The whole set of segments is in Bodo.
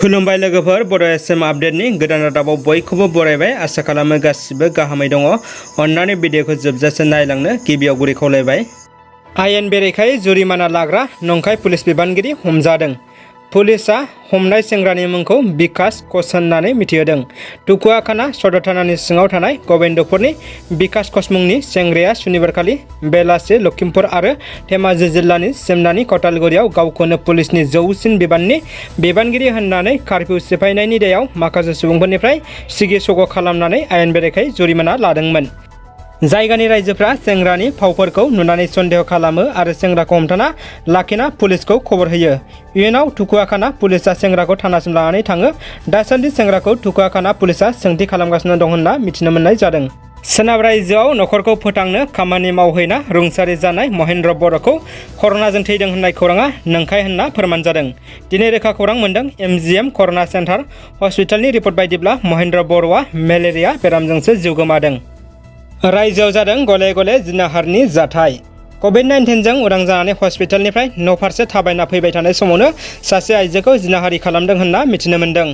खुलुमबाय लोगोफोर बर' एसएम आपडेटनि गोदान रादाबाव बयखौबो बरायबाय। आसा खालामो गासिबो गाहामै दङ। अन्नानै भिडिअखौ जोबजासे नायलांनो गिबियाव गुरै खावलायबाय। आयेन बेरेखायै जुरिमाना लाग्रा नंखाय पुलिस बिबानगिरि हमजादों। पुलिसआ हमनाय सेंग्रानि मुंखौ बिकास कच होननानै मिथिहोदों। टुकुआखाना सदर थानानि सिङाव थानाय गबिन्दपुरनि बिकास कच मुंनि सेंग्राया सुनिबारखालि बेलासि लखिमपुर आरो धेमाजि जिल्लानि सिमनानि कटालगुरियाव गावखौनो पुलिसनि जौसिन बिबाननि बिबानगिरि होननानै कारफिउ सिफायनायनि दायाव माखासे सुबुंफोरनिफ्राय सिगि सग' खालामनानै आयेन बेरेखायै जुरिमाना लादोंमोन। जायगानि रायजोफ्रा सेंग्रानि फावफोरखौ नुनानै सन्देह खालामो आरो सेंग्राखौ हमथाना लाखिना पुलिसखौ खबर होयो। इयुनाव टुकुआखाना पुलिसआ सेंग्राखौ थानासिम लानानै थाङो। दासान्दि सेंग्राखौ टुकुआखाना पुलिसआ सोंथि खालामगासिनो दं होनना मिथिनो मोननाय जादों। सोनाब रायजोआव नखरखौ फोथांनो खामानि मावहैना रुंसारि जानाय महेन्द्र बर'खौ कर'नाजों थैदों होननाय खौराङा नंखाय होनना फोरमान जादों। दिनै रोखा खौरां मोनदों। एमजिएम कर'ना सेन्टार हस्पिटालनि रिपर्ट बायदिब्ला महेन्द्र बर'आ मेलेरिया बेरामजोंसो जिउ गोमादों। रायजोआव जादों गले गले जिनाहारनि जाथाय। कभिड-19जों उदां जानानै हस्पिटालनिफ्राय न'फारसे थाबायना फैबाय थानाय समावनो सासे आइजोखौ जिनाहारि खालामदों होनना मिथिनो मोन्दों।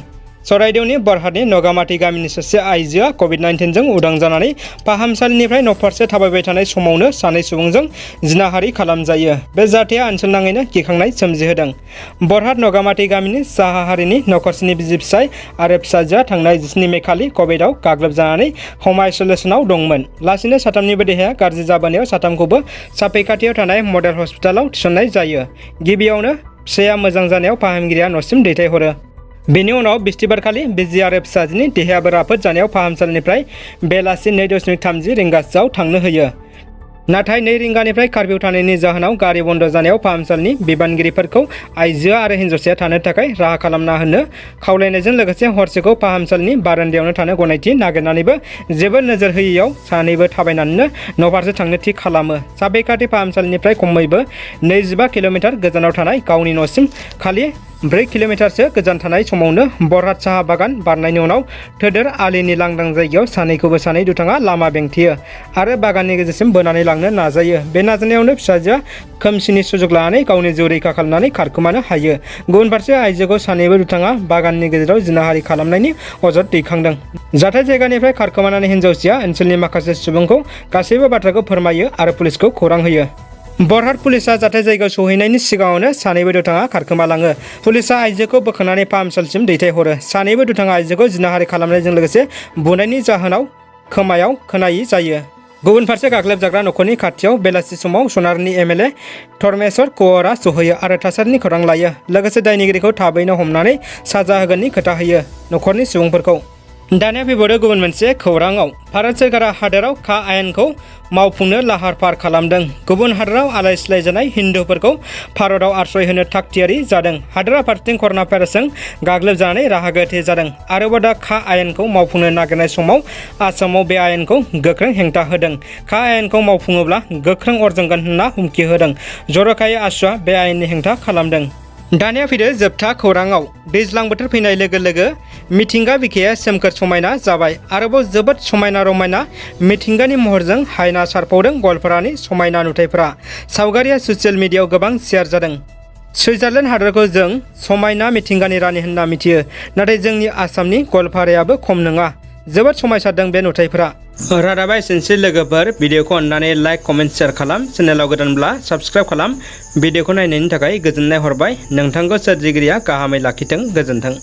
चराइदेवनि बरहाटनि नगामाथि गामिनि सासे आइजोआ कभिड-19जों उदां जानानै फाहामसालिनिफ्राय न'फारसे थाबायबाय थानाय समावनो सानै सुबुंजों जिनाहारि खालामजायो। बे जाथाया ओनसोलनाङैनो गिखांनाय सोमजिहोदों। बरहाट नगामाथि गामिनि साहा हारिनि नखरसेनि बिसि फिसाय आरो फिसाजोआ थांनाय 17 मे खालि कभिडआव गाग्लोबजानानै हम आइसोलेसनाव दंमोन। लासैनो साथामनिबो देहाया गाज्रि जाबोनायाव साथामखौबो साफैखाथियाव थानाय मडेल हस्पिटालाव थिसननाय जायो। गिबियावनो फिसाया मोजां जानायाव फाहामगिरिया न'सिम दैथायहरो। बेनि उनाव बिस्थिबारखालि बिजि आरो फिसाजोनि देहायाबो राफोद जानायाव फाहामसालिनिफ्राय बेलासि 2:30 रिंगासोआव थांनो होयो। नाथाय 2 रिंगानिफ्राय कारफिउ थानायनि जाहोनाव गारि बन्द जानायाव फाहामसालिनि बिबानगिरिफोरखौ आइजोआ आरो हिन्जावसाया थानो थाखाय राहा खालामना होनो खावलायनायजों लोगोसे हरसेखौ फाहामसालिनि बारान्दायावनो थानो गनायथि नागिरनानैबो जेबो नोजोर होयैयाव सानैबो थाबायनानैनो न'फारसे थांनो थि खालामो। साफैखाथि फाहामसालिनिफ्राय खमैबो 25 किल'मिटार गोजानाव थानाय गावनि न'सिम खालि 4 किल'मिटारसो गोजान थानाय समावनो बरहाट साहा बागान बारनायनि उनाव थोदोर आलिनि लांदां जायगायाव सानैखौबो सानै दुथाङा लामा बेंथेयो आरो बागाननि गेजेरसिम बोनानै लांनो नाजायो। बे नाजानायावनो फिसाजोआ खोमसिनि सुजुग लानानै गावनि जिउ रैखा खालामनानै खारखोमानो हायो। गुबुन फारसे आइजोखौ सानैबो दुथाङा बागाननि गेजेराव जिनाहारि खालामनायनि अजद दैखांदों। जाथाय जायगानिफ्राय खारखोमानानै हिन्जावसाया ओनसोलनि माखासे सुबुंखौ गासैबो बाथ्राखौ फोरमायो आरो पुलिसखौ खौरां होयो। बरहाट पुलिसआ जाथाय जायगायाव सौहैनायनि सिगाङावनो सानैबो दुथाङा खारखोमालाङो। पुलिसआ आइजोखौ बोखांनानै फाहामसालिसिम दैथायहरो। सानैबो दुथाङा आइजोखौ जिनाहारि खालामनायजों लोगोसे बुनायनि जाहोनाव खोमायाव खोनायै जायो। गुबुन फारसे गाग्लोबजाग्रा नखरनि खाथियाव बेलासि समाव सनारनि एमएलए धर्मेश्वर कौरआ सौहैयो आरो थासारिनि खौरां लायो। लोगोसे दायनिगिरिखौ थाबैनो हमनानै साजा होगोननि खोथा होयो नखरनि सुबुंफोरखौ। दानिया फैबावदो गुबुन मोनसे खौराङाव। भारत सोरखारा हादोराव खा आयेनखौ मावफुंनो लाहार फाहार खालामदों। गुबुन हादोराव आलाय सिलाय जानाय हिन्दुफोरखौ भारतआव आश्रय होनो थागथियारि जादों। हादोरा फारसेथिं कर'ना भाइरासजों गाग्लोबजानानै राहा गोथे जादों। आरोबाव दा खा आयेनखौ मावफुंनो नागिरनाय समाव आसामाव बे आयेनखौ गोख्रों हेंथा होदों। खा आयेनखौ मावफुङोब्ला गोख्रों अरजोंगोन होनना हुमखि होदों। जर'खायै आसुआ बे आयेननि हेंथा खालामदों। दानिया फैदो जोबथा खौराङाव। दैज्लां बोथोर फैनाय लोगो लोगो मिथिंगा बिखाया सोमखोर समायना जाबाय। आरोबाव जोबोद समायना रमायना मिथिंगानि महरजों हायना सारफावदों गवालपारानि समायना नुथायफोरा। सावगारिया ससियेल मिडियायाव गोबां शेयार जादों। सुइजारलेण्ड हादरखौ जों समायना मिथिंगानि रानि होनना मिथियो, नाथाय जोंनि आसामनि गवालपारायाबो खम नङा। जोबोद समायसारदों बे नुथायफोरा। रादाबा एसेनोसै लोगोफोर। भिडिअखौ अननानै लाइक कमेन्ट शेयार खालाम। चेनेलाव गोदानब्ला साबस्क्राइब खालाम। भिडिअखौ नायनायनि थाखाय गोजोननाय हरबाय। नोंथांखौ सोरजिगिरिया गाहामै लाखिथों। गोजोन्थों।